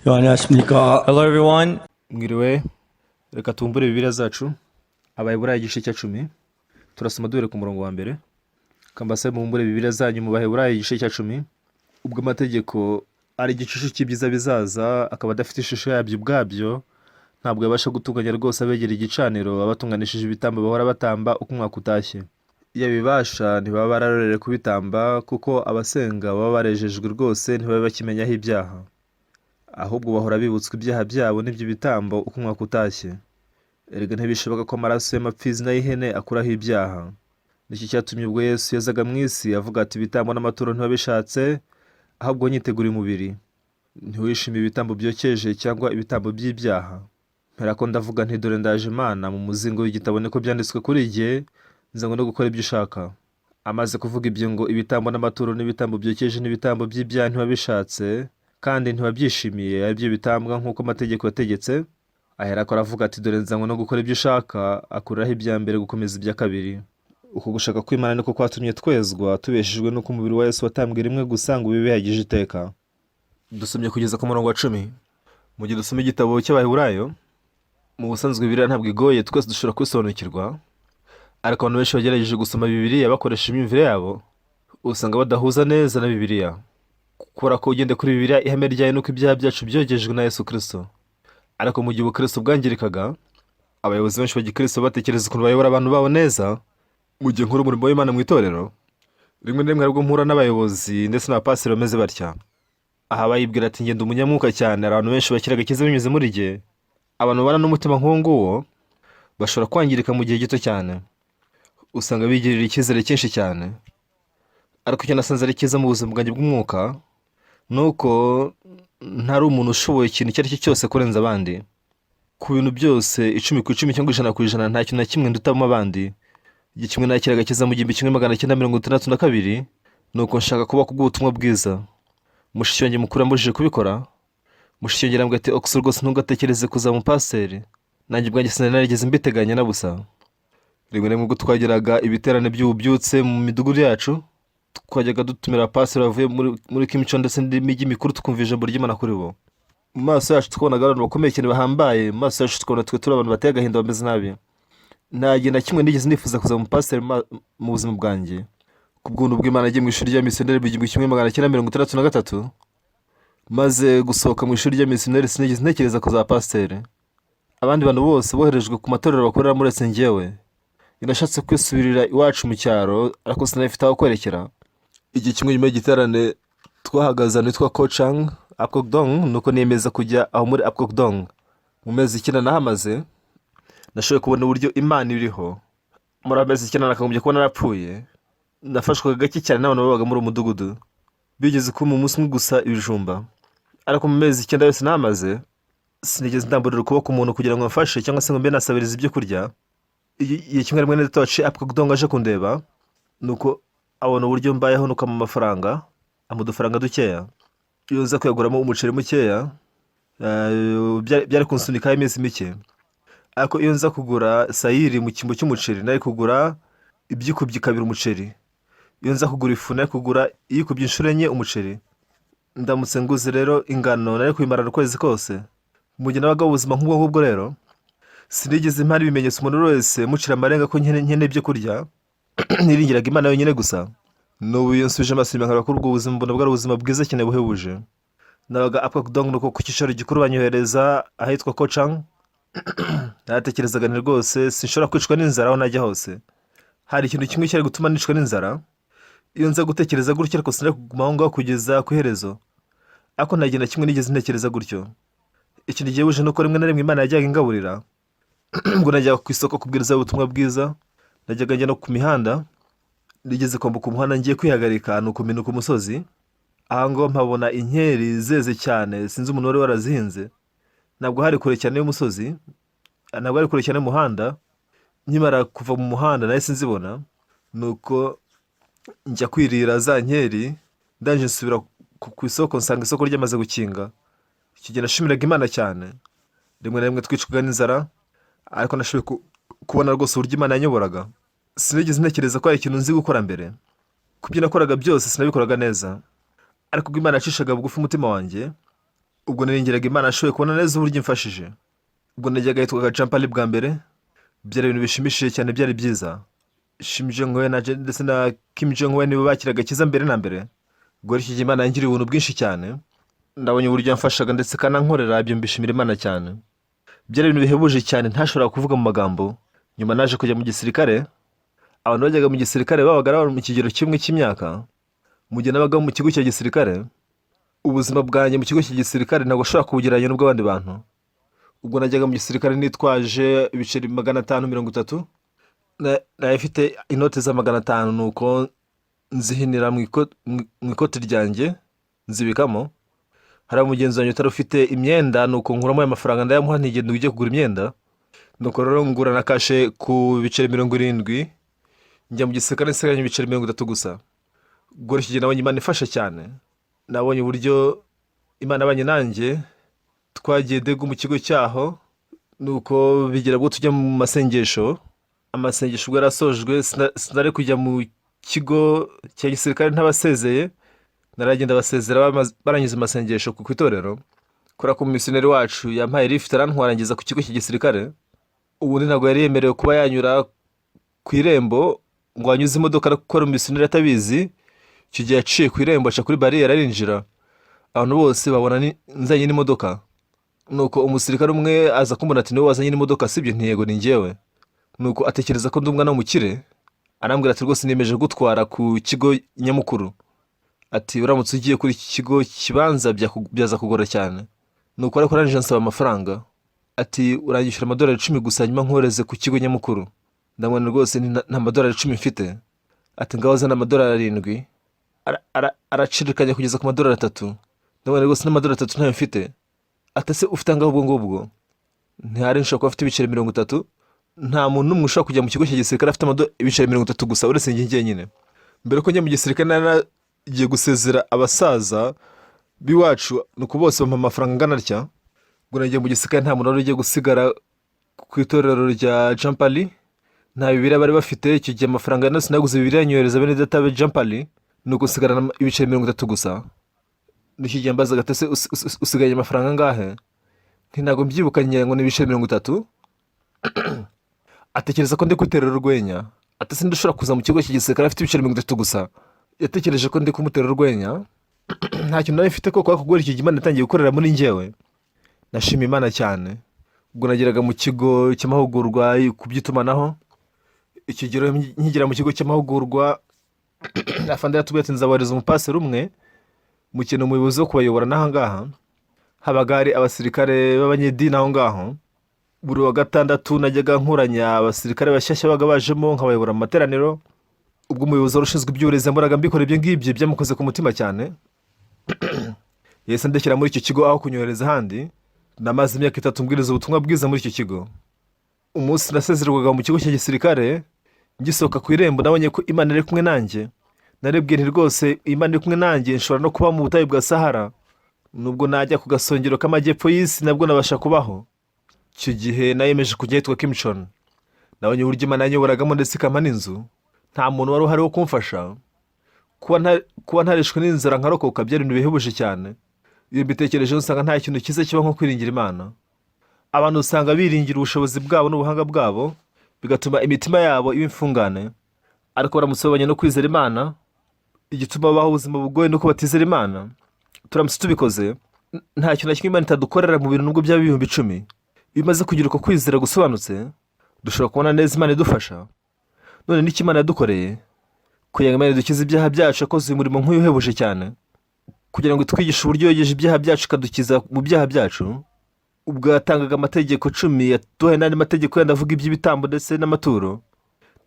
안녕하십니까. Hello everyone. Mwiriwe, reka tumbure Bibiliya zacu, Abaheburayo igice cya 10, turasoma duhere ku murongo wa mbere. Kambasabe mumbure Bibiliya zanyu mu Baheburayo igice cya 10, ubwo amategeko ari igicucu cy'ibyiza bizaza, akaba adafite ishusho yabyo ubwabyo, ntabwo yabasha gutunganya rwose abegera igicaniro, abatunganishije ibitambo bahora batamba uko umwaka utashye. Iyo bibasha ntibaba bararorere kubitamba, kuko abasenga baba barejejwe rwose ntibabe bakimenyaho ibyaha. Ahubwo bahora bibutswa ibyaha byabo n'ibyo bitambo uko umwaka utashye. Erega ntibishoboka ko amaraso y'amapfizi n'ay'ihene akuraho ibyaha. Nicyo cyatumye ubwo Yesu yazaga mu isi avuga ati ibitambo n'amaturo ntibabishatse, ahubwo nyitegura umubiri. Ntiwishime ibitambo byokeje cyangwa ibitambo by'ibyaha. Mperako ndavuga nti dore ndaje Imana mu muzingo w'igitabo niko byanditswe kuri jye, nza ngo no gukora ibyo ushaka. Amaze kuvuga ibyo ngo ibitambo n'amaturo n'ibitambo byokeje n'ibitambo by'ibyaha ntibabishatse, kandi ntiwabyishimiye ari byo bitambwa nk'uko amategeko yategetse, aherako aravuga ati dore nzanywe no gukora ibyo ushaka, akuriraho ibya mbere gukomeza ibya kabiri. Uko gushaka kw'Imana niko kwatumye twezwa, tubeshejwe n'uko umubiri wa Yesu watambwe rimwe gusa ngo bibe bihagije iteka. Dusomye kugeza ku murongo wa 10. Mu gihe dusoma igitabo cy'Abaheburayo, mu busanzwe Bibiliya ntabwo igoye, twese dushobora kwisobanukirwa, ariko abantu benshi bagerageje gusoma Bibiliya bakoresha imyumvire yabo, usanga badahuza neza na Bibiliya. Kubera ko ugende kuri Bibiliya ihame ryayo nuko ibyaha byacu byogejwe na Yesu Kristo. Ariko mu gihe ubukristo bwangirikaga, abayobozi benshi b'igikristo batekereza ukuntu bayobora abantu babo neza. Mu gihe nkora umurimo w'Imana mu itorero, rimwe na rimwe aribwo mpura n'abayobozi ndetse n'abapasiteri bameze batya. Aha bayibwira ati ngenda umunyamwuka cyane, abantu benshi bakira agakiza binyuze muri jye. Abantu babana n'umutima nk'uwo nguwo bashobora kwangirika mu gihe gito cyane. Usanga bigirira icyizere cyinshi cyane. Ariko icyo nasanze ari cyiza mu buzima bwanjye bw'umwuka, nuko ntari umuntu ushoboye ikintu icyo ari cyo cyose kurenza abandi. Ku bintu byose 10/10 cyangwa 100/100 nta kintu na kimwe ndutamo abandi. Igihe kimwe nakira agakiza mu 1962, nuko nshaka kuba kubw'ubutumwa bwiza. Mushiki wanjye mukuru yambujije kubikora. Mushiki wanjye arambwira ati Oxford rwose ntugatekereze kuzaba umupasiteri. Nanjye ubwanjye sinari narigeze mbiteganya na busa. Rimwe na rimwe ubwo twageraga ibiterane by'ububyutse mu midugudu yacu, twajyaga dutumira abapasiteri bavuye muri Kimico ndetse n'imijyi mikuru tukumva ijambo ry'Imana kuri bo. Mu maso yacu twabonaga abantu bakomeye cyane bahambaye, mu maso yacu tukabona twe turi abantu bateye agahinda bameze nabi. Nta gihe na kimwe nigeze nifuza kuzaba umupasiteri mu buzima bwanjye. Ku bw'ubuntu bw'Imana nagiye mu ishuri rya misiyoneri mu 1963, maze gusohoka mu ishuri rya misiyoneri sinigeze ntekereza kuzaba pasiteri. Abandi bantu bose boherejwe ku matorero bakorera muretse njyewe. Nashatse kwisubirira iwacu mu cyaro, ariko sinafite aho kwerekera. Igihe kimwe nyuma y'igiterane twahagaze nitwa Kochang Apkokdong, nuko nemeza kujya aho muri Apkokdong. Mu mezi 9 nahamaze, nashoboye kubona uburyo Imana iriho. Muri amezi 9 nakagombye kuba narapfuye. Nafashwaga gake cyane n'abantu babaga muri umudugudu. Bigeze ko mu munsi umwe gusa ibijumba. Ariko mu mezi 9 yose nahamaze, sinigeze ndamburira ukuboko umuntu kugira ngo amfashe cyangwa se ngo mbe nasabiriza ibyo kurya. Igihe kimwe rimwe n'itwaci Apkokdong aje kundeba, nuko abona uburyo mbayeho nuko mu mafaranga, amudufaranga dukeya. Iyo nza kuyaguramo umuceri mukeya, byari kunsunika iminsi mike. Ariko iyo nza kugura sayiri mu kimbo cy'umuceri, nari kugura ibyikubye kabiri umuceri. Iyo nza kugura ifu, nari kugura iyikubye inshuro enye umuceri. Ndamutse nguze rero ingano, nari kuyimarana ukwezi kose. Mu gihe nabaga ubuzima nk'ubwo ngubwo rero, sinigeze impana ibimenyetso umuntu wese mucira amarenga ko nkene ibyo kurya. Niringiraga Imana yonyine gusa. N'ubu iyo nsubije amaso inyuma nkara kuri ubwo buzima, mbona bwari ubuzima bwiza cyane buhebuje. Nabaga Apkokdong nuko ku cyicaro gikuru banyohereza ahitwa Kochang. Naratekerezaga nti rwose sinshobora kwicwa n'inzara aho najya hose. Hari ikintu kimwe cyari gutuma nicwa n'inzara. Iyo nza gutekereza gutyo, ariko sinari kuguma aho ngaho kugeza ku iherezo. Ariko nta gihe na kimwe nigeze ntekereza gutyo. Ikintu gihebuje nuko rimwe na rimwe Imana yajyaga ingaburira. Ngo najyaga ku isoko kubwiriza ubutumwa bwiza, najyaga njya no ku mihanda. Nigeze kwambuka umuhanda ngiye kwihagarika, nuko minuka umusozi. Aha ngo mpabona inkeri zeze cyane, sinzi umuntu wari warazihinze. Ntabwo hari kure cyane y'umusozi, ntabwo hari kure cyane y'umuhanda. Nkimara kuva mu muhanda nahise nzibona, nuko njya kwirira za nkeri. Ndanje nsubira ku isoko, nsanga isoko ryamaze gukinga. Icyo gihe nashimiraga Imana cyane. Rimwe na rimwe twicwaga n'inzara, ariko nashoboye kubona rwose uburyo Imana yanyoboraga. Sinigeze ntekereza ko hari ikintu nzi gukora mbere. Ku byo nakoraga byose sinabikoraga neza, ariko ubwo Imana yacishaga bugufi umutima wanjye, ubwo niringiraga Imana ashoboye kubona neza uburyo imfashije. Ubwo najyaga ahitwaga Champali bwa mbere, byari ibintu bishimishije cyane, byari byiza. Kim Jong Un ndetse na Kim Jong Un nibo bakiraga kiza mbere na mbere. Ubwo iki gihe Imana yangiriye ubuntu bwinshi cyane, ndabonye uburyo yamfashaga ndetse kanankorera, ibyo mbishimira Imana cyane. Byari ibintu bihebuje cyane ntashobora kuvuga mu magambo. Nyuma naje kujya mu gisirikare. Abantu bajyaga mu gisirikare babaga bari mu kigero kimwe cy'imyaka. Mu gihe nabaga mu kigo cya gisirikare, ubuzima bwanjye mu kigo cya gisirikare ntabwo ushobora kubugereranya n'ubw'abandi bantu. Ubwo najyaga mu gisirikare nitwaje ibiceri 530, nari mfite inote za 500, nuko nzihinira mu ikoti ryanjye nzibikamo. Hari umugenzi wanjye utari ufite imyenda, nuko nkuramo aya mafaranga ndayamuha, ntigende ujye kugura imyenda. Nuko rero ngura na kashe ku biceri 70, njya mu gisirikare nsigaranye ibiceri 30 gusa. Ubwo iki gihe nabonye Imana ifasha cyane, nabonye uburyo Imana abanye nanjye. Twagiye degu mu kigo cyaho, nuko bigira bwo tujya mu masengesho. Amasengesho ubwo yarasojwe, sinari kujya mu kigo cya gisirikare ntabasezeye. Naragenda basezera baranyuze amasengesho ku itorero. Kora ku missionary wacu yampaye lift arantwara ngeza ku kigo cya gisirikare. Ubundi ntabwo yari yemerewe kuba yanyura ku irembo ngo anyuze imodoka, gukora missionary atabizi. Icyo gihe yaciye ku irembo aca kuri barriere arinjira. Abantu bose babona nzanye n'imodoka. Nuko umusirikare umwe aza kumbona ati niwe wazanye n'imodoka sibyo? Ntiyego ni njyewe. Nuko atekereza ko ndi umwana w'umukire, arambwira ati rwose niyemeje gutwara ku kigo nyamukuru. Ati uramutse ugiye kuri iki kigo kibanza byaza kugora cyane. Nuko ariko aranje nsaba amafaranga. Ati uranyishyura amadolari 10 gusa nyuma nkoreze ku kigo nyamukuru. Ndamwana rwose nta madolari 10 mfite. Ati ngaho zana amadolari 7. Aracirikanya kugeza ku madolari 3. Ndamwana rwose n'amadolari 3 ntayo mfite. Ati se ufite ngaho ubwo ntihari nshobora kuba afite ibiceri 30. Nta muntu n'umwe ushobora kujya mu kigo cya gisirikare afite ibiceri 30 gusa uretse njye nyine. Mbere ko njya mu gisirikare naragiye gusezera abasaza biwacu, nuko bose bampa amafaranga angana atya. Ubwo nagiye mu gisirikare nta muntu wari ugiye gusigara ku itorero rya Champali. Nta Bibiliya bari bafite icyo gihe. Amafaranga yose naguze Bibiliya nyohereza bene data be Champali, nuko usigarana ibiceri 30 gusa. N'iki gihe mbaza gatese usigaye amafaranga angahe? Ntabwo mbyibukanye ngo ni ibiceri 30. Atekereza ko ndi kwiterera urwenya. Ati se ndashobora kuza mu kigo cy'igisirikare afite ibiceri 30 gusa? Yatekereje ko ndi kumutera urwenya. Nta kintu nari mfite koko kugura iki gihe Imana itangiye gukorera muri njyewe. Nashima Imana cyane. Ubwo nageraga mu kigo cy'amahugurwa ku by'itumanaho. Icyo gihe nkigera mu kigo cy'amahugurwa, afande yatubwiye ati nzabareza umupaseri umwe mu kintu umuyobozi wo kubayobora n'aha ngaha. Habaga hari abasirikare b'abanyedini aho ngaho. Buri wa gatandatu najyaga nkuranya abasirikare bashyashya baga bajemo nkabayobora mu materaniro. Ubwo umuyobozi warushinzwe iby'uburezi yamuraga mbikora ibyo ngibyo byamukoze ku mutima cyane. Yese ndekera muri icyo kigo aho kunyohereza ahandi. Namaze imyaka 3 mbwiriza ubutumwa bwiza muri icyo kigo. Umunsi nasezerwaga mu kigo cya gisirikare, ngisohoka ku irembo nabonye ko Imana iri kumwe nanjye. Narebwe nti rwose Imana iri kumwe nanjye, nshobora no kuba mu butayu bwa Sahara. Nubwo najya ku gasongero k'amajyepfo y'isi nabwo nabasha kubaho. Icyo gihe nayemeje kujya hitwa Kimchon. Nabonye uburyo Imana yanyoboragamo ndetse ikampa n'inzu. Nta muntu wari uhari wo kumfasha. Kuba ntarishwe n'inzara nkarokoka byari ibintu bihebuje cyane. Iyo mbitekereje usanga nta kintu cyiza kiba nko kwiringira Imana. Abantu usanga biringira ubushobozi bwabo n'ubuhanga bwabo, bigatuma imitima yabo iba imfungane. Ariko baramutse babanye no kwizera Imana, igituma babaho ubuzima bugoye nuko batizera Imana. Turamutse tubikoze, nta kintu na kimwe Imana itadukorera mu bintu nubwo byaba ibihumbi 10. Bimaze kugira uko kwizera gusobanutse, dushobora kubona neza Imana idufasha. None n'iki Imana yadukoreye? Kugira ngo Imana idukize ibyaha byacu, yakoze umurimo nk'uyu uhebuje cyane, kugira ngo twigishe uburyo yogeje ibyaha byacu ikadukiza mu byaha byacu. Ubwo yatangaga amategeko 10, yaduhaye n'andi mategeko yandi avuga iby'ibitambo ndetse n'amaturo.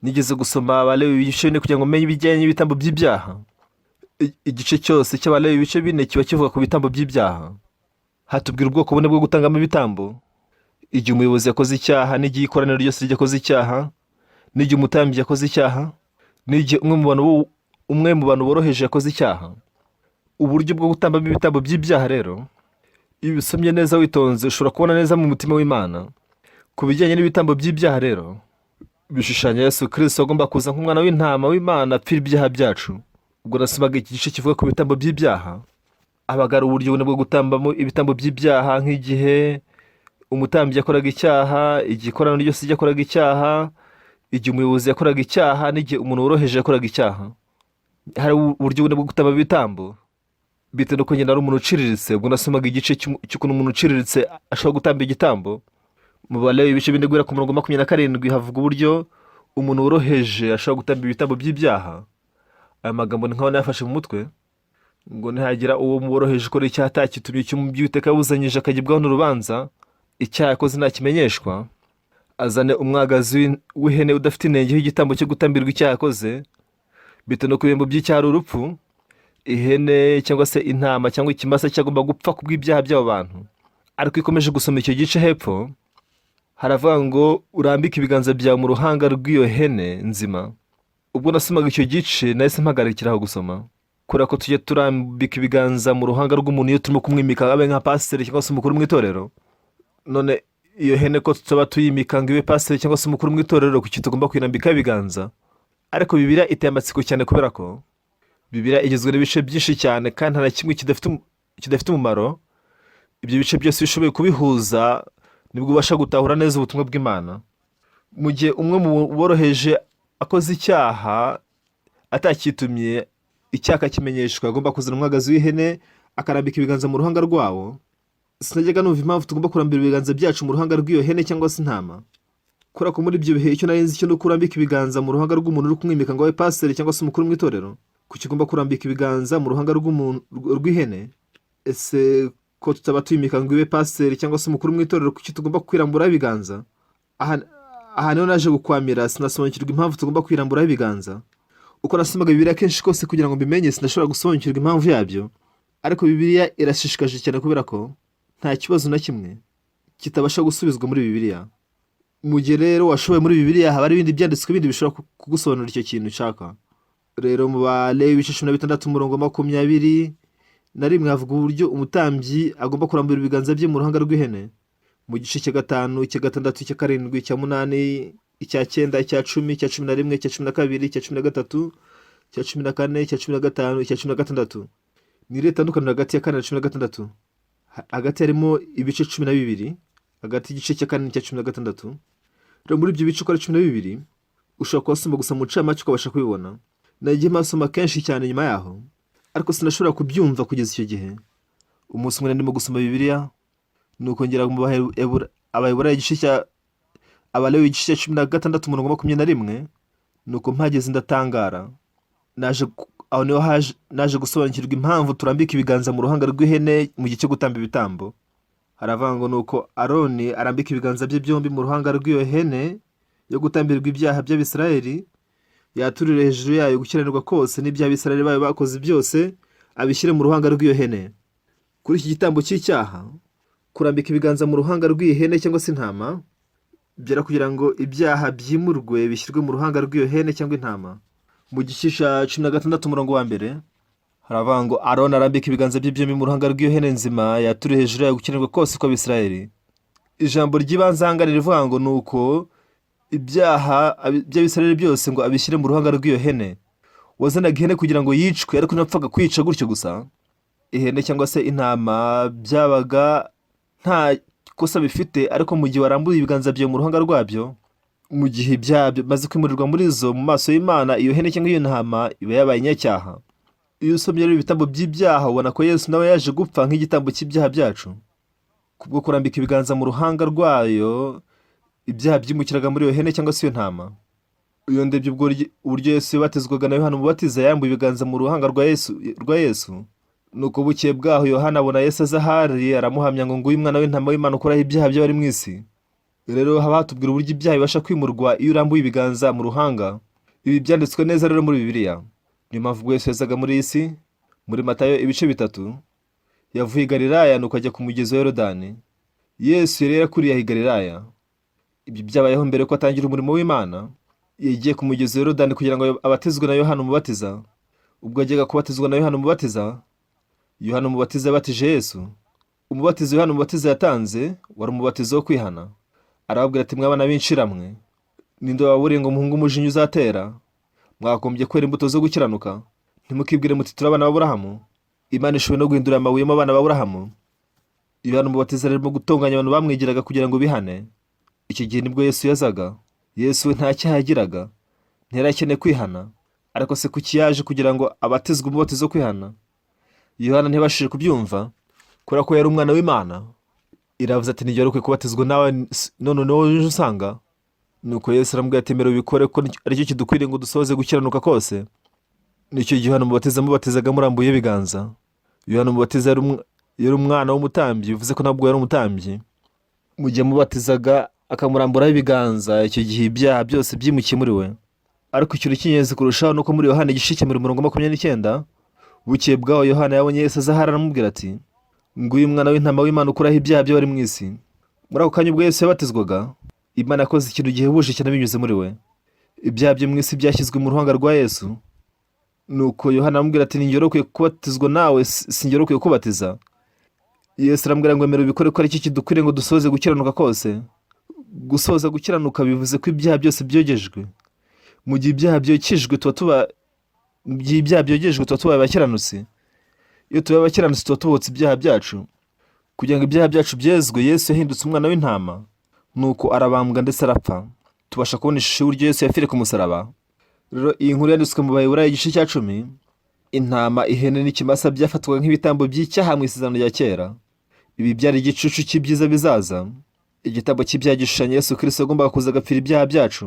Nigeze gusoma Abalewi ibice 4 kugira ngo menye ibijyanye n'ibitambo by'ibyaha. Igice cyose cy'Abalewi ibice 4 kiba kivuga ku bitambo by'ibyaha. Hatubwira ubwoko bune bwo gutangamo ibitambo: igihe umuyobozi yakoze icyaha, n'igihe ikoraniro ryose ryakoze icyaha, n'igihe umutambyi yakoze icyaha, n'igihe umwe mu bantu boroheje yakoze icyaha. Uburyo bwo gutambamo ibitambo by'ibyaha rero, iyo bisomye neza witonze ushobora kubona neza mu mutima w'Imana. Ku bijyanye n'ibitambo by'ibyaha rero, bishushanya Yesu Kristo agomba kuza nk'umwana w'intama w'Imana apfira ibyaha byacu. Ubwo nasomaga iki gice kivuga ku bitambo by'ibyaha, habaga hari uburyo bwo gutambamo ibitambo by'ibyaha, nk'igihe umutambyi yakoraga icyaha, igihe ikoraniro ryose ryakoraga icyaha, igihe umuyobozi yakoraga icyaha, n'igihe umuntu woroheje yakoraga icyaha. hari uburyo bwo gutamba ibitambo bitewe nuko ngenda ari umuntu uciriritse. Ubwo nasomaga igice cy'ukuntu umuntu uciriritse ashobora gutamba igitambo. Mu Balewi ibice bine guhera ku murongo 27 havuga uburyo umuntu woroheje ashobora gutamba ibitambo by'ibyaha. Aya magambo ni nkaho nayafashe mu mutwe, ngo nihagira uwo woroheje ukora icyaha atakitumye cy'Uwiteka yabuzanyije akagibwaho n'urubanza, icyaha yakoze ntakimenyeshwa, azane umwagazi w'ihene udafite inenge y'igitambo cyo gutambirwa icyaha yakoze, bitewe no kubihembo by'icyaha ari urupfu. Ihene cyangwa se intama cyangwa ikimasa cyagomba gupfa kubw'ibyaha by'abo bantu. Ariko ikomeje gusoma icyo gice hepfo, haravuga ngo urambike ibiganza byawe mu ruhanga rw'iyo hene nzima. Ubwo nasomaga icyo gice nahise mpagarikiraho gusoma, kubera ko tujya turambika ibiganza mu ruhanga rw'umuntu iyo turimo kumwimika abe nka pasiteri cyangwa se umukuru mu itorero. None iyo hene ko tutaba tuyimika ngo ibe pasiteri cyangwa se umukuru mu itorero, kuki tugomba kuyirambikaho ibiganza? Ariko Bibiliya iteye amatsiko cyane, kubera ko Bibiliya igizwe n'ibice byinshi cyane kandi nta na kimwe kidafite umumaro. Ibyo bice byose bishoboye kubihuza nibwo ubasha gutahura neza ubutumwa bw'Imana. Mu gihe umwe mu boroheje akoze icyaha atakitumye, icyaha kimenyeshwa, agomba kuzana umwagazi w'ihene akarambika ibiganza mu ruhanga rwawo. Sinajyaga numva impamvu tugomba kurambira ibiganza byacu mu ruhanga rw'iyo hene cyangwa se intama, kubera ko muri ibyo bihe icyo nari nzi cyo no kurambika ibiganza mu ruhanga rw'umuntu uri kumwimika ngo abe pasiteri cyangwa se umukuru mu itorero. Kuki ugomba kurambika ibiganza mu ruhanga rw'ihene? Ese ko tutaba tuyimika ngo ibe pasiteri cyangwa se umukuru mu itorero, kuki tugomba kwiramburaho ibiganza? Aha niho naje gukwamira, sinasobanukirwa impamvu tugomba kwiramburaho ibiganza. Uko nasomaga Bibiliya kenshi kose kugira ngo mbimenye, sinashobora gusobanukirwa impamvu yabyo. Ariko Bibiliya irashishikaje cyane, kubera ko nta kibazo na kimwe kitabasha gusubizwa muri Bibiliya. Mu gihe rero washoboye muri Bibiliya, haba hari ibindi byanditswe bindi bishobora kugusobanurira icyo kintu ushaka. Rero mu Balewi ibice 16 umurongo 21 havuga uburyo umutambyi agomba kurambura ibiganza bye mu ruhanga rw'ihene. Mu gice cya 5, icya 6, icya 7, icya 8, icya 9, icya 10, icya 11, icya 12, icya 13, icya 14, icya 15, icya 16. Ni irihe tandukaniro hagati ya 4 na 16? Hagati harimo ibice 12, hagati y'igice cya 4 n'icya 16. Rero muri ibyo bice uko ari 12 ushobora kubasoma gusa mu ncamake ukabasha kubibona. Nagiye masoma kenshi cyane nyuma yaho, ariko sinashobora kubyumva kugeza icyo gihe. Umunsi umwe ndimo gusoma Bibiliya, nuko ngera mu Abaheburayo Abalewi igice cya 16 umurongo 21, nuko mpageze ndatangara. Aho niho naje gusobanukirwa impamvu turambika ibiganza mu ruhanga rw'ihene mu gihe cyo gutamba ibitambo. Haravuga ngo nuko Aroni arambika ibiganza bye byombi mu ruhanga rw'iyo hene yo gutambirwa ibyaha by'Abisirayeli, yaturire hejuru yayo gukiranirwa kose n'ibyaha Abisirayeli bayo bakoze byose, abishyire mu ruhanga rw'iyo hene. Kuri iki gitambo cy'icyaha, kurambika ibiganza mu ruhanga rw'ihene cyangwa se intama byera kugira ngo ibyaha byimurwe bishyirwe mu ruhanga rw'iyo hene cyangwa intama. Mu gice cya 16 umurongo wa mbere haravuga ngo Aroni arambika ibiganza bye byombi mu ruhanga rw'iyo hene nzima, yaturire hejuru yayo gukiranirwa kose kw'Abisirayeli. Ijambo ry'ibanze aha ngaha rivuga ngo nuko ibyaha by'Abisirayeli byose ngo abishyire mu ruhanga rw'iyo hene. Wazanaga ihene kugira ngo yicwe, ariko ntapfaga kwica gutyo gusa. Ihene cyangwa se intama byabaga nta kosa bifite, ariko mu gihe warambuye ibiganza byawe mu ruhanga rwabyo, mu gihe ibyaha bimaze kwimurirwa muri zo mu maso y'Imana, iyo hene cyangwa iyo ntama iba yabaye inyacyaha. Iyo usomye rero ibitambo by'ibyaha, ubona ko Yesu nawe yaje gupfa nk'igitambo cy'ibyaha byacu. Kubwo kurambika ibiganza mu ruhanga rwayo, ibyaha byimukiraga muri iyo hene cyangwa se iyo ntama. Iyo ndebye uburyo Yesu yabatizwaga na Yohana Umubatiza, yambuye ibiganza mu ruhanga rwa Yesu. Nuko bukeye bwaho Yohana abona Yesu aza ahari, aramuhamya ngo nguyu mwana w'intama w'Imana ukuraho ibyaha by'abari mu isi. Rero haba hatubwira uburyo ibyaha bibasha kwimurwa iyo urambuye ibiganza mu ruhanga. Ibi byanditswe neza rero muri Bibiliya. Niyo mpamvu ubwo Yesu yazaga muri iyi si, muri Matayo ibice 3, yavuye i Galilaya nuko ajya ku mugezi wa Yorodani. Yesu yari yarakuriye i Galilaya. Ibyo byabayeho mbere ko atangira umurimo w'Imana. Yagiye ku mugezi wa Yorodani kugira ngo abatizwe na Yohana Umubatiza. Ubwo yajyaga kubatizwa na Yohana Umubatiza, Yohana Umubatiza yabatije Yesu. Umubatizo Yohana Umubatiza yatanze wari umubatizo wo kwihana. Arababwira ati, mwabana b'inshiramwe, ninde waburiye ngo umuhungu umujinya uzatera? Mwagombye kwera imbuto zo gukiranuka. Ntimukibwire muti turabana b'Aburahamu. Imana ishoboye no guhindura amabuye mu abana ba Aburahamu. Yohana Umubatiza arimo gutunganya abantu bamwigiraga kugira ngo bihane. Icyo gihe nibwo Yesu yazaga. Yesu we nta cyaha yagiraga, ntiyari akeneye kwihana. Ariko se kuki yaje kugira ngo abatizwe umubatizo wo kwihana? Yohana ntiyabashije kubyumva kubera ko yari umwana w'Imana. Iravuze ati ntibyari ukwiye kubatizwa nawe none uje usanga. Nuko Yesu aramubwira ati mbere ubikore ko aricyo kidukwiriye ngo dusohoze gukiranuka kose. Nicyo gihe Yohana Umubatiza amubatizaga amurambuye ibiganza. Yohana Umubatiza yari umwana w'umutambyi, bivuze ko ntabwo yari umutambyi. Mu gihe amubatizaga akamuramburaho ibiganza, icyo gihe ibyaha byose byimukiye muri we. Ariko ikintu cy'ingenzi kurushaho ni uko muri Yohana igice cya 29 bukeye bwaho Yohana yabonye Yesu aza ahari aramubwira ati nguyu umwana w'intama w'Imana ukuraho ibyaha by'abari mu isi. Muri ako kanya ubwo Yesu yabatizwaga, Imana yakoze ikintu gihebuje cyane binyuze muri we. Ibyaha byo mu isi byashyizwe mu ruhanga rwa Yesu. Nuko Yohana aramubwira ati ninjye ukwiye kubatizwa nawe, sinjye ukwiye kubatiza. Yesu aramubwira ngo emera ubikore ko aricyo kidukwiriye ngo dusohoze gukiranuka kose. Gusohoza gukiranuka bivuze ko ibyaha byose byogejwe. Mu gihe ibyaha byogejwe tuba tubaye abakiranutsi. Iyo tubaye abakiranutsi tuba tubotse ibyaha byacu. Kugira ngo ibyaha byacu byezwe, Yesu yahindutse umwana w'intama, nuko arabambwa ndetse arapfa. Tubasha kubona ishusho y'uburyo Yesu yapfiriye ku musaraba. Rero iyi nkuru yanditswe mu Baheburayo igice cya 10. Intama, ihene n'ikimasa byafatwaga nk'ibitambo by'icyaha mu isezerano rya kera. Ibi byari igicucu cy'ibyiza bizaza. Igitambo cy'ibyaha gishushanya Yesu Kristo yagombaga kuza agapfira ibyaha byacu.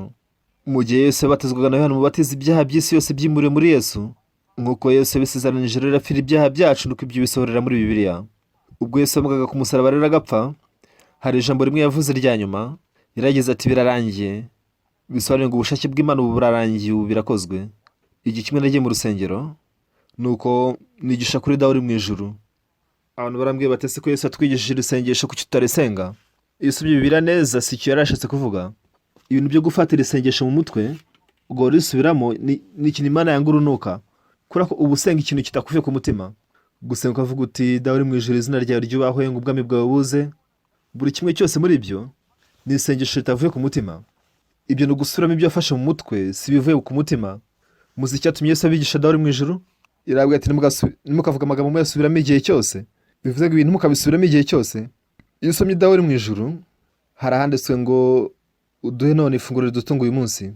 Mu gihe Yesu yabatizwaga na Yohana Umubatiza, ibyaha by'isi yose byimuriwe muri Yesu. Nk'uko Yesu yabisezeranije rero apfira ibyaha byacu, nuko ibyo bisohorera muri Bibiliya. Ubwo Yesu yamugaga ku musaraba rero agapfa, hari ijambo rimwe yavuze rya nyuma. Yaragize ati birarangiye. Bisobanuye ngo ubushake bw'Imana ubu burarangiye, ubu birakozwe. Igihe kimwe nagiye mu rusengero, nuko nigisha kuri Dawe uri mu ijuru. Abantu barambwiye bati ese ko Yesu atwigishije isengesho kuki tutarisenga? Iyo usomye Bibiliya neza si icyo yari ashatse kuvuga. Ibintu byo gufatira isengesho mu mutwe ubwo risubiramo ni ikintu Imana yanga urunuka. Kubera ko uba usenga ikintu kitakuvuye ku mutima. Gusenga ukavuga uti Dawe uri mu ijuru, izina ryawe ryubahwe, ngo ubwami bwawe buze. Buri kimwe cyose muri ibyo ni isengesho ritavuye ku mutima. Ibyo ni ugusubiramo ibyo yafashe mu mutwe, si bivuye ku mutima. Muzi icyatumye Yesu abigisha Dawe uri mu ijuru? Irabwira ati ntimukavuga amagambo muyasubiramo igihe cyose. Bivuze ngo ibintu mukabisubiramo igihe cyose. Iyo usomye Dawe uri mu ijuru, hari ahanditswe ngo uduhe none ifunguro ridutunga uyu munsi.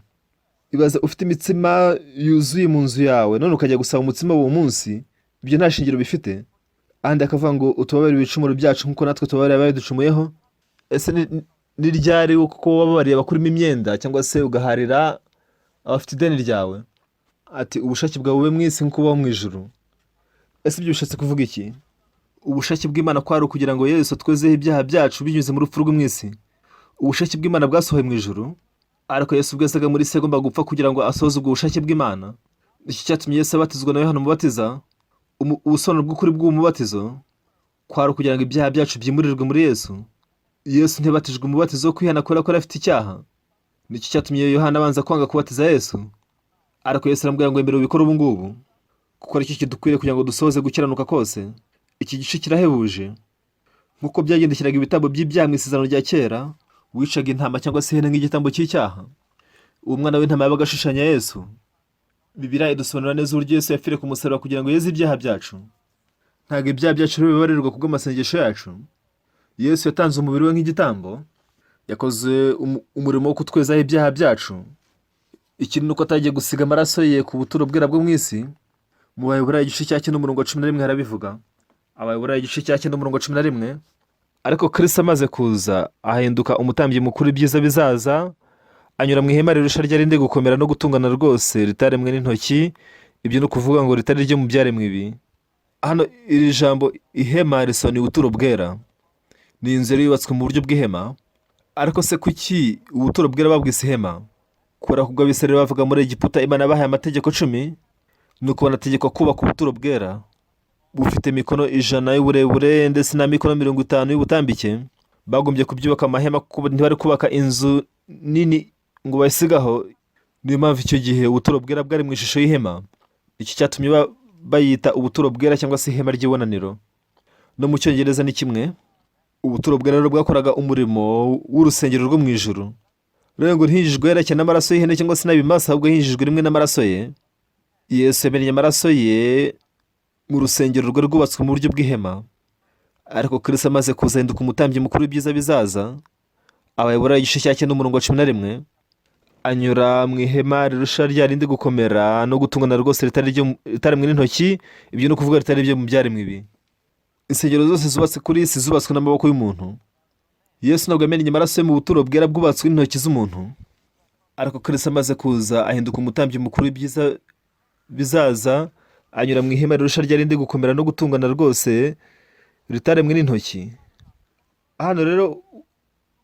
Ibaze ufite imitsima yuzuye mu nzu yawe, none ukajya gusaba umutsima w'uwo munsi, ibyo nta shingiro bifite. Ahandi akavuga ngo utubabarire ibicumuro byacu nk'uko natwe tubabarira abaducumuyeho. Ese ni ryari uko wababariye abakurimo imyenda, cyangwa se ugaharira abafite ideni ryawe? Ati ubushake bwawe bube mu isi nk'uko buba mu ijuru. Ese ibyo bishatse kuvuga iki? Ubushake bw'Imana kwari ukugira ngo Yesu atwezeho ibyaha byacu binyuze mu rupfu rwo mu isi. Ubushake bw'Imana bwasohoye mu ijuru, ariko Yesu ubwo yasaga muri isi agomba gupfa kugira ngo asohoze ubwo bushake bw'Imana. Iki cyatumye Yesu abatizwa na Yohana Umubatiza. Ubusobanuro bw'ukuri bw'uwo mubatizo kwari ukugira ngo ibyaha byacu byimurirwe muri Yesu. Yesu ntibatijwe umubatizo wo kwihana kubera ko yari afite icyaha. Nicyo cyatumye Yohana abanza kwanga kubatiza Yesu. Ariko Yesu aramubwira ngo mbere ubikore ubu ngubu, kuko aricyo kidukwiriye kugira ngo dusohoze gukiranuka kose. Iki gice kirahebuje. Nk'uko byagendekeraga ibitambo by'ibyaha mu isezerano rya kera, wicaga intama cyangwa se ihene nk'igitambo cy'icyaha. Uwo mwana w'intama yabaga ashushanya Yesu. Bibiliya idusobanurira neza uburyo Yesu yapfiriye ku musaraba kugira ngo yeze ibyaha byacu. Ntabwo ibyaha byacu bibabarirwa kubw'amasengesho yacu. Yesu yatanze umubiri we nk'igitambo, yakoze umurimo wo kutwezaho ibyaha byacu. Ikindi nuko atagiye gusiga amaraso ye ku buturo bwera bwo mu isi. Mu Baheburayo igice cya 9:11 harabivuga. Abaheburayo igice cya 9:11. Ariko Kristo amaze kuza ahinduka umutambyi mukuru ibyiza bizaza, anyura mu ihema rirusha ryarinde gukomera no gutungana rwose, ritaremwe n'intoki. Ibyo ni ukuvuga ngo ritari ryo mu byaremwe ibi. Hano iri jambo ihema risobanuye ubuturo bwera. Ni inzu yari yubatswe mu buryo bw'ihema. Ariko se kuki ubuturo bwera babwise ihema? Kubera ko ubwo Abisirayeli bavuga muri Egiputa, Imana yabahaye amategeko 10, nuko banategekwa kubaka ubuturo bwera bufite mikono 100 y'uburebure ndetse na mikono 50 y'ubutambike. Bagombye kubyubaka amahema kuko ntibari kubaka inzu nini ngo bayisigaho. Niyo mpamvu icyo gihe ubuturo bwera bwari mu ishusho y'ihema. Iki cyatumye bayita ubuturo bwera cyangwa se ihema ry'ibonaniro. No mu Cyongereza ni kimwe. Ubuturo bwera rero bwakoraga umurimo w'urusengero rwo mu ijuru. Rero ngo ntihinjijwe yerekeye n'amaraso y'ihene cyangwa se n'abimasa, ahubwo hinjijwe rimwe n'amaraso ye. Yesu yamennye amaraso ye mu rusengero rwari rwubatswe mu buryo bw'ihema. Ariko Kristo amaze kuza ahinduka umutambyi mukuru w'ibyiza bizaza, Abaheburayo igice cya 9 umurongo wa 11, anyura mu ihema rirusha rya rindi gukomera no gutungana rwose ritaremwe n'intoki. Ibyo ni ukuvuga ritari ibyo mu byaremwe ibi. Insengero zose zubatse kuri isi zubatswe n'amaboko y'umuntu. Yesu ntabwo yamennye amaraso ye mu buturo bwera bwubatswe n'intoki z'umuntu. Ariko Kristo amaze kuza ahinduka umutambyi mukuru w'ibyiza bizaza, anyura mu ihema rirusha rya rindi gukomera no gutungana rwose ritaremwe n'intoki. Hano rero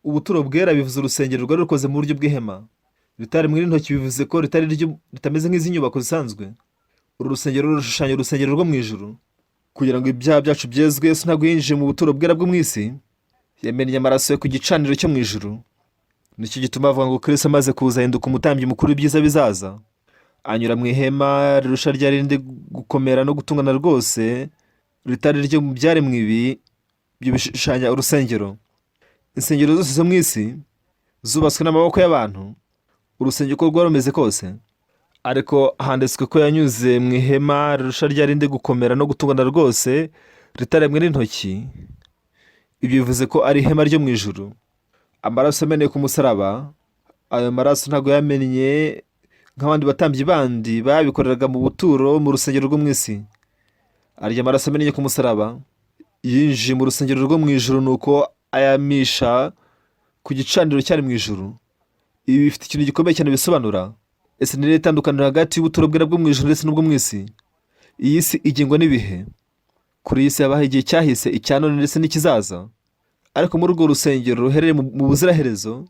ubuturo bwera bivuze urusengero rwari rukoze mu buryo bw'ihema. Ritaremwe n'intoki bivuze ko ritameze nk'izi nyubako zisanzwe. Uru rusengero rushushanya urusengero rwo mu ijuru. Kugira ngo ibyaha byacu byezwe, Yesu ntabwo yinjiye mu buturo bwera bwo mu isi, yamennye amaraso ye ku gicaniro cyo mu ijuru. Nicyo gituma avuga ngo Kristo amaze kuza ahinduka umutambyi mukuru w'ibyiza bizaza, anyura mu ihema rirusha rya rindi gukomera no gutungana rwose ritari ryo mu byaremwe ibi. Ibyo bishushanya urusengero. Insengero zose zo mu isi zubatswe n'amaboko y'abantu. Urusengero uko rwari rumeze kose, ariko handitswe ko yanyuze mu ihema rirusha rya rindi gukomera no gutungana rwose ritaremwe n'intoki. Ibyo bivuze ko ari ihema ryo mu ijuru. Amaraso yameneye ku musaraba, ayo maraso ntabwo yamennye nk'abandi batambyi bandi babikoreraga mu buturo mu rusengero rwo mu isi. Arya maraso yameneye ku musaraba yinjiye mu rusengero rwo mu ijuru, nuko ayamisha ku gicaniro cyari mu ijuru. Ibi bifite ikintu gikomeye cyane bisobanura. Ese ni rero itandukaniro hagati y'ubuturo bwera bwo mu ijuru ndetse n'ubwo mu isi. Iyi si igengwa n'ibihe. Kuri iyi si habaho igihe cyahise, icya none ndetse n'ikizaza. Ariko muri urwo rusengero ruherereye mu buziraherezo,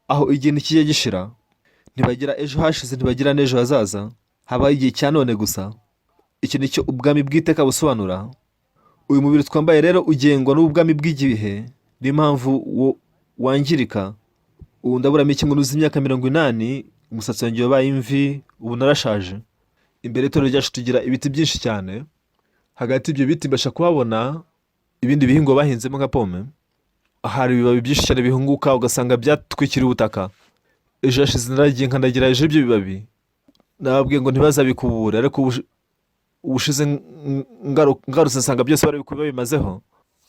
aho igihe ntikijya gishira, ntibagira ejo hashize, ntibagira n'ejo hazaza, habaho igihe cya none gusa. Iki ni cyo ubwami bw'iteka busobanura. Uyu mubiri twambaye rero ugengwa n'ubwami bw'igihe. Niyo mpamvu wangirika. Ubu ndaburamo ikintu z'imyaka 80, umusatsi wanjye wabaye imvi, ubu narashaje. Imbere y'itoro ryacu tugira ibiti byinshi cyane. Hagati y'ibyo biti mbasha kuhabona ibindi bihingwa bahinzemo nka pome. Hari ibibabi byinshi cyane bihunguka, ugasanga byatwikiriye ubutaka. Ejo hashize naragiye nkandagira hejuru y'ibyo bibabi. Nababwiye ngo ntibazabikubure, ariko ubushize ngarutse nsanga byose barabikuba bimazeho.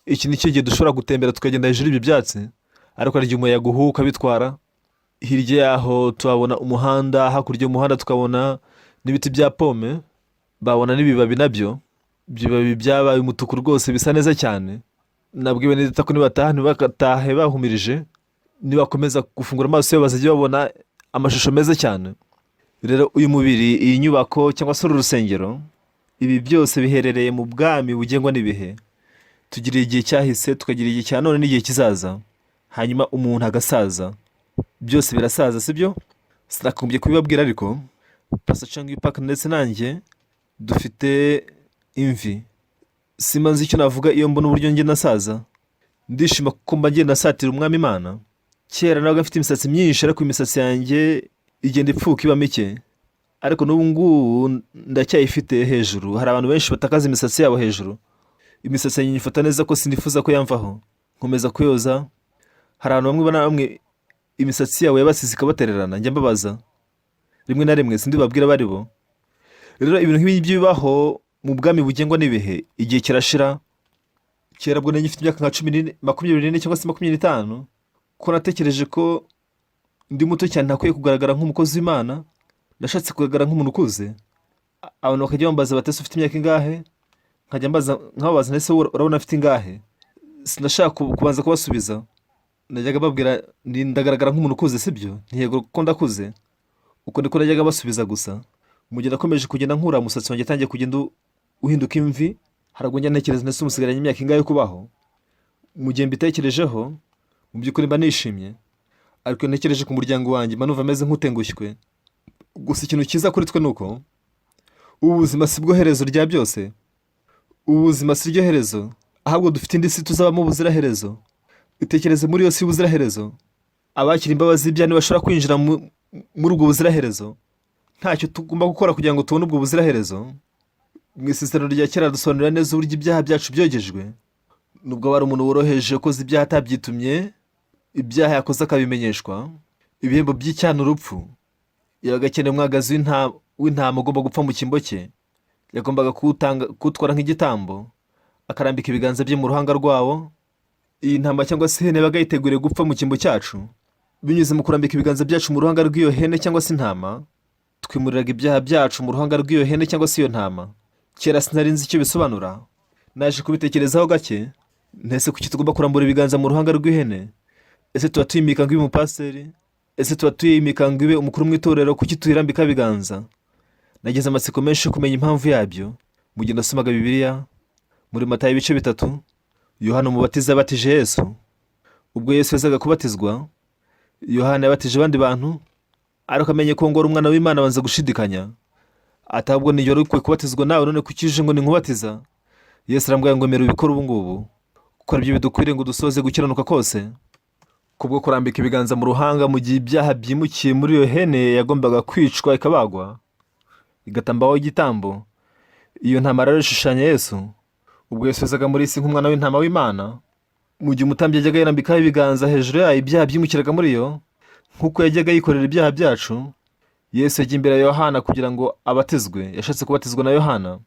Iki ni cyo gihe dushobora gutembera tukagenda hejuru y'ibyo byatsi, ariko hari igihe umuyaga uhuha bitwara. Hirya yaho tuhabona umuhanda, hakurya y'umuhanda tukabona n'ibiti bya pome, babona n'ibibabi nabyo. Ibyo bibabi byabaye umutuku rwose, bisa neza cyane. Nabwiwe neza ko nibataha ntibatahe bahumirije, nibakomeza gufungura amaso yabo bazajya babona amashusho meza cyane. Rero uyu mubiri, iyi nyubako cyangwa se uru rusengero, ibi byose biherereye mu bwami bugengwa n'ibihe. Tugira igihe cyahise, tukagira igihe cya none n'igihe kizaza, hanyuma umuntu agasaza. Byose birasaza, sibyo? Sinakumbye kubibabwira, ariko Pastor Changi Park ndetse nanjye dufite imvi. Simanzi icyo navuga iyo mbona uburyo njye nasaza. Ndishima kuko mba ngenda nasatira umwami Imana. Kera nabaga mfite imisatsi myinshi, ariko imisatsi yanjye igenda ipfuka iba mike. Ariko n'ubu ngubu ndacyayifite hejuru. Hari abantu benshi batakaza imisatsi yabo hejuru. Imisatsi yanjye nyifata neza ko sinifuza ko yamvaho. Nkomeza kuyoza. Hari abantu bamwe bamwe imisatsi yabo yabasize ikabatererana, njya mbabaza. Rimwe na rimwe sindi babwira bari bo. Rero ibintu nk'ibi bibaho mu bwami bugengwa n'ibihe. Igihe kirashira. Kera bwo nari ngifite imyaka nka 24 cyangwa se 25, ko natekereje ko ndi muto cyane, ntakwiye kugaragara nk'umukozi w'Imana. Nashatse kugaragara nk'umuntu ukuze. Abantu bakajya bambaza batese ufite imyaka ingahe? Nkajya nkababaza nese urabona afite ingahe? Sinashaka kubanza kubasubiza. Najyaga babwira ndagaragara nk'umuntu ukuze, sibyo? Ntiyego ko ndakuze. Uko niko najyaga basubiza gusa. Mu gihe nakomeje kugenda nkura, umusatsi wanjye tangiye kugenda uhinduka imvi. Haragwa njya ntekereza nese umusigaranye imyaka ingahe yo kubaho. Mu gihe mbitekerejeho, mu by'ukuri mba nishimye. Ariko ntekereje ku muryango wanjye, mba numva ameze nk'utengushywe. Gusa ikintu cyiza kuri twe nuko ubu buzima si bwo herezo rya byose. Ubu buzima si ryo herezo, ahubwo dufite indi si tuzabamo ubuziraherezo. Utekereze muri iyo si ubuziraherezo, abakira imbabazi z'ibyaha ntibashobora kwinjira muri ubwo buziraherezo. Ntacyo tugomba gukora kugira ngo tubone ubwo buziraherezo. Mu isezerano rya kera dusobanurira neza uburyo ibyaha byacu byogejwe. Nubwo wari umuntu woroheje ukoze ibyaha atabyitumye, ibyaha yakoze akabimenyeshwa, ibihembo by'icyaha n'urupfu. Yabaga akeneye umwagazi w'intama ugomba gupfa mu cyimbo cye, yagombaga kuwutwara nk'igitambo, akarambika ibiganza bye mu ruhanga rwawo. Iyi ntama cyangwa se ihene yabaga yiteguriye gupfa mu cyimbo cyacu. Binyuze mu kurambika ibiganza byacu mu ruhanga rw'iyo hene cyangwa se intama, twimuriraga ibyaha byacu mu ruhanga rw'iyo hene cyangwa se iyo ntama. Kera sinari nzi icyo bisobanura, naje kubitekerezaho gake. Ntese kuki tugomba kurambura ibiganza mu ruhanga rw'ihene? Ese tuba tuyimika ngo ibe umupasiteri? Ese tuba tuyimika ngo ibe umukuru mu itorero? Kuki tuyirambika ibiganza? Nagize amatsiko menshi yo kumenya impamvu yabyo. Mu gihe nasomaga Bibiliya muri Matayo ibice 3, Yohana umubatiza yabatije Yesu. Ubwo Yesu yazaga kubatizwa, Yohana yabatije abandi bantu, ariko amenye ko ngora umwana w'Imana abanza gushidikanya. Atabwo ni yoro ukwiye kubatizwa nawe, none kukije ngo ni nkubatiza? Yesu arambwira ngo emera ubikora ubu ngubu, kuko ibyo bidukwiriye ngo dusoze gukiranuka kose. Kubwo kurambika ibiganza mu ruhanga mu gihe ibyaha byimukiye muri iyo hene yagombaga kwicwa ikabagwa, igatambaho igitambo. Iyo ntama rero ishushanya Yesu. Ubwo Yesu yazaga muri isi nk'umwana w'intama w'Imana, mu gihe umutambyi yajyaga yirambikaho ibiganza hejuru yayo, ibyaha byimukiraga muri yo. Nk'uko yajyaga yikorera ibyaha byacu, Yesu yagiye imbere ya Yohana kugira ngo abatizwe. Yashatse kubatizwa na Yohana,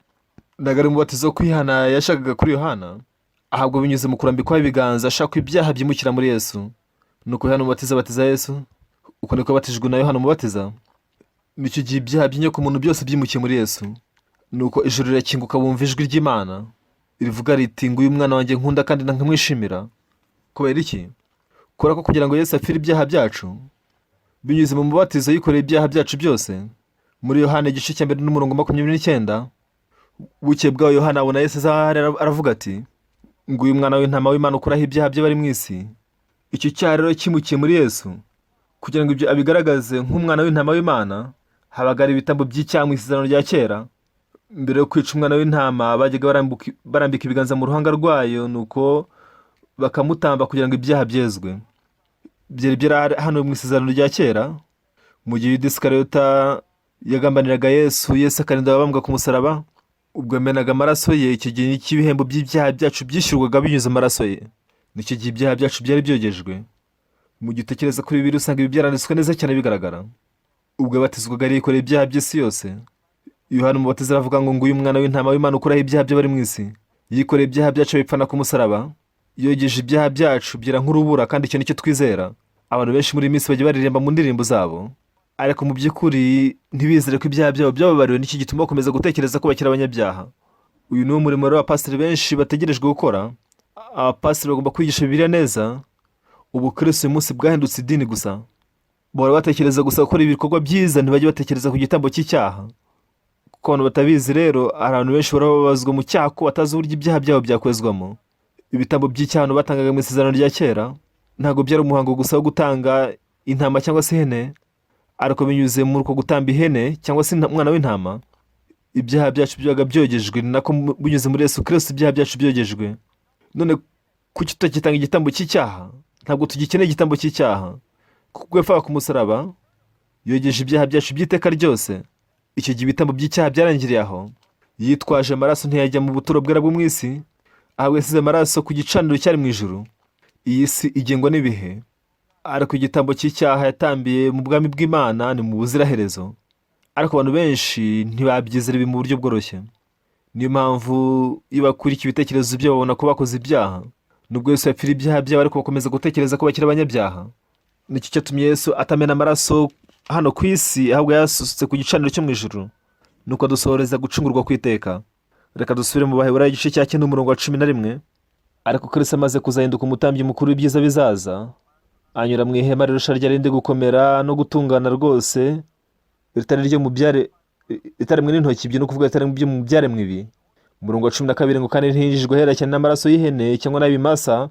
ntabwo ari umubatizo wo kwihana yashakaga kuri Yohana, ahubwo binyuze mu kurambikwaho ibiganza ashaka ibyaha byimukira muri Yesu. Nuko Yohana umubatiza abatiza Yesu, uko niko yabatijwe na Yohana umubatiza. Nicyo gihe ibyaha by'inyokomuntu byose byimukiye muri Yesu. Nuko ijuru rirakinguka, bumva ijwi ry'Imana rivuga riti, nguyu mwana wanjye nkunda kandi nkamwishimira. Kubera iki? Kubera ko kugira ngo Yesu apfire ibyaha byacu, binyuze mu mubatizo yikoreye ibyaha byacu byose. Muri Yohana igice cya 2 n'umurongo 29, buke bwaho Yohana abona Yesu aravuga ati, nguyu mwana w'intama w'Imana ukuraho ibyaha by'abari mu isi. Icyo cyaha rero kimukiye muri Yesu. Kugira ngo ibyo abigaragaze nk'umwana w'intama w'Imana, habaga ari ibitambo by'icyaha mu isezerano rya kera. Mbere yo kwica umwana w'intama, bajyaga barambika ibiganza mu ruhanga rwayo, nuko bakamutamba kugira ngo ibyaha byezwe. Byari byari hano mu isezerano rya kera, mu gihe Yuda Isikariyota yagambaniraga Yesu, Yesu akarinda abambwa ku musaraba. Ubwo yamenaga amaraso ye, icyo gihe n'ibihembo by'ibyaha byacu byishyurwaga binyuze amaraso ye. Nicyo gihe ibyaha byacu byari byogejwe. Mu gihe utekereza kuri Bibiliya usanga ibi byaranditswe neza cyane bigaragara. Ubwo yabatizwaga yikoreye ibyaha by'isi yose. Yohana umubatiza aravuga ngo nguyu mwana w'intama w'Imana ukuraho ibyaha by'abari mu isi. Yikoreye ibyaha byacu bipfana ku musaraba, yogeje ibyaha byacu byera nk'urubura, kandi icyo nicyo twizera. Abantu benshi muri iyi minsi bajya baririmba mu ndirimbo zabo, ariko mu by'ukuri ntibizere ko ibyaha byabo byababariwe. N'iki gituma bakomeza gutekereza ko bakiri abanyabyaha. Uyu ni umurimo rero abapasiteri benshi bategerejwe gukora. Abapasiteri bagomba kwigisha Bibiliya neza. Ubu Kristo uyu munsi bwahindutse idini gusa. Bahora batekereza gusa gukora ibikorwa byiza, ntibajye batekereza ku gitambo cy'icyaha. Kuko abantu batabizi rero, abantu benshi barababazwa mu cyaha ko batazi uburyo ibyaha byabo byakwezwamo. Ibitambo by'icyaha batangaga mu isezerano rya kera ntabwo byari umuhango gusa wo gutanga intama cyangwa se ihene, ariko binyuze muri uko gutamba ihene cyangwa se umwana w'intama, ibyaha byacu byabaga byogejwe. Nako binyuze muri Yesu Kristo ibyaha byacu byogejwe. None kuki tutakitanga igitambo cy'icyaha? Ntabwo tugikeneye igitambo cy'icyaha, kuko yapfaga ku musaraba yogeje ibyaha byacu by'iteka ryose. Icyo gihe ibitambo by'icyaha byarangiriye aho. Yitwaje amaraso ntiyajya mu buturo bwera bwo mu isi, ahubwo yasize amaraso ku gicaniro cyari mu ijuru. Iyi si igengwa n'ibihe, ariko igitambo cy'icyaha yatambiye mu bwami bw'Imana ni mu buziraherezo. Ariko abantu benshi ntibabyizera ibi mu buryo bworoshye. Niyo mpamvu iyo bakurikiye ibitekerezo byo babona ko bakoze ibyaha. Nubwo Yesu yapfira ibyaha byabo, ariko bakomeza gutekereza ko bakiri abanyabyaha. Nicyo cyatumye Yesu atamena amaraso hano ku isi, ahubwo yasutse ku gicaniro cyo mu ijuru, nuko adusohoreza gucungurwa kw'iteka. Reka dusubire mu Baheburayo igice cya 9 umurongo wa 11. Ariko Kristo amaze kuzahinduka umutambyi mukuru w'ibyiza bizaza, anyura mu ihema rirusha ryarindi gukomera no gutungana rwose, ritari mu n'intoki, ibyo no kuvuga ritari byo mu byaremwe ibi. Umurongo wa 12 ngo kandi ntihinjijwe hera cyane n'amaraso y'ihene cyangwa n'abimasa,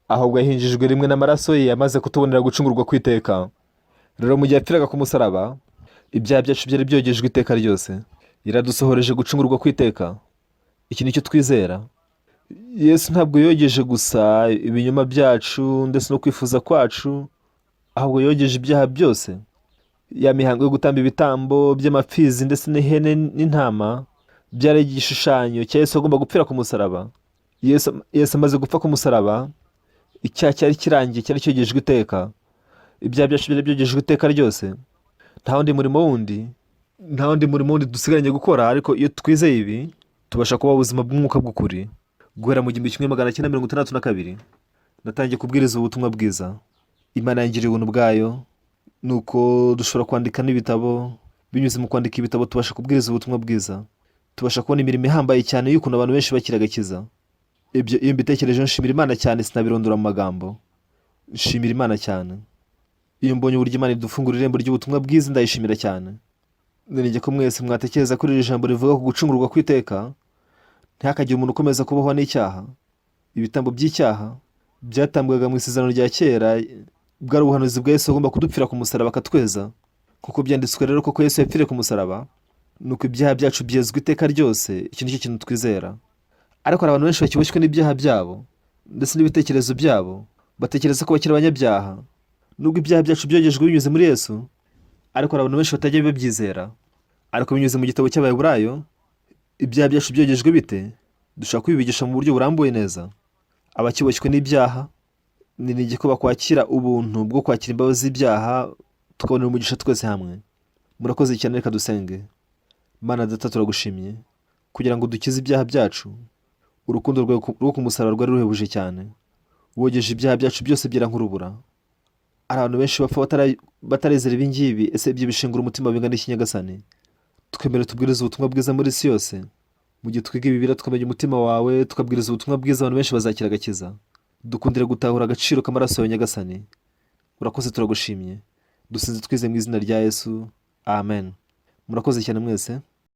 ahubwo yahinjijwe rimwe n'amaraso ye, amaze kutubonera gucungurwa kw'iteka. Rero mu gihe yapfiraga ku musaraba, ibyaha byacu byari byogejwe iteka ryose. Yaradusohoreje gucungurwa kw'iteka. Iki nicyo twizera. Yesu ntabwo yogeje gusa ibinyoma byacu ndetse no kwifuza kwacu, ahubwo yogeje ibyaha byose. Ya mihango yo gutamba ibitambo by'amapfizi ndetse n'ihene n'intama byari igishushanyo cya Yesu agomba gupfira ku musaraba. Yesu amaze gupfa ku musaraba, icyaha cyari kirangiye, cyari cyogejwe iteka. Ibyaha byacu byari byogejwe iteka ryose. Nta wundi murimo wundi nta wundi murimo wundi dusigaranye gukora, ariko iyo twizeye ibi tubasha kubaho ubuzima bw'umwuka bw'ukuri. Guhera mu 1962 natangiye kubwiriza ubutumwa bwiza. Imana yangiriye ubuntu bwayo, nuko dushobora kwandika n'ibitabo. Binyuze mu kwandika ibitabo tubasha kubwiriza ubutumwa bwiza, tubasha kubona imirimo ihambaye cyane y'ukuntu abantu benshi bakira agakiza. Ibyo iyo mbitekereje nshimira Imana cyane, sinabirondora mu magambo. Nshimira Imana cyane. Iyo mbonye uburyo Imana idufungura irembo ry'ubutumwa bwiza, ndayishimira cyane. Nirenge ko mwese mwatekereza kuri iri jambo rivuga ku gucungurwa kw'iteka. Ntihakagire umuntu ukomeza kubaho n'icyaha. Ibitambo by'icyaha byatambwaga mu isezerano rya kera, bwari ubuhanuzi bwa Yesu agomba kudupfira ku musaraba akatweza. Kuko byanditswe rero koko Yesu yapfiriye ku musaraba, nuko ibyaha byacu byezwa iteka ryose. Iki nicyo kintu twizera. Ariko hari abantu benshi bakiboshywe n'ibyaha byabo ndetse n'ibitekerezo byabo, batekereza ko bakiri abanyabyaha nubwo ibyaha byacu byogejwe binyuze muri Yesu. Ariko hari abantu benshi batajya babyizera. Ariko binyuze mu gitabo cy'Abaheburayo, ibyaha byacu byogejwe bite, dushaka kubibigisha mu buryo burambuye neza. Abakiboshywe n'ibyaha ni ko bakwakira ubuntu bwo kwakira imbabazi z'ibyaha, tukabonera umugisha twese hamwe. Murakoze cyane, reka dusenge. Mana Data, turagushimye kugira ngo dukize ibyaha byacu. Urukundo rwo ku musaraba rwari ruhebuje cyane, wogeje ibyaha byacu byose byera nk'urubura. Hari abantu benshi bapfa batarezera ibi ngibi. Ese ibyo bishengura umutima bingana iki Nyagasani? Twemere tubwirize ubutumwa bwiza muri isi yose. Mu gihe twiga Bibiliya tukamenya umutima wawe, tukabwiriza ubutumwa bwiza, abantu benshi bazakira agakiza. Dukundire gutahura agaciro k'amaraso yawe Nyagasani. Urakoze, turagushimye. Dusinze twize mu izina rya Yesu, amen. Murakoze cyane mwese.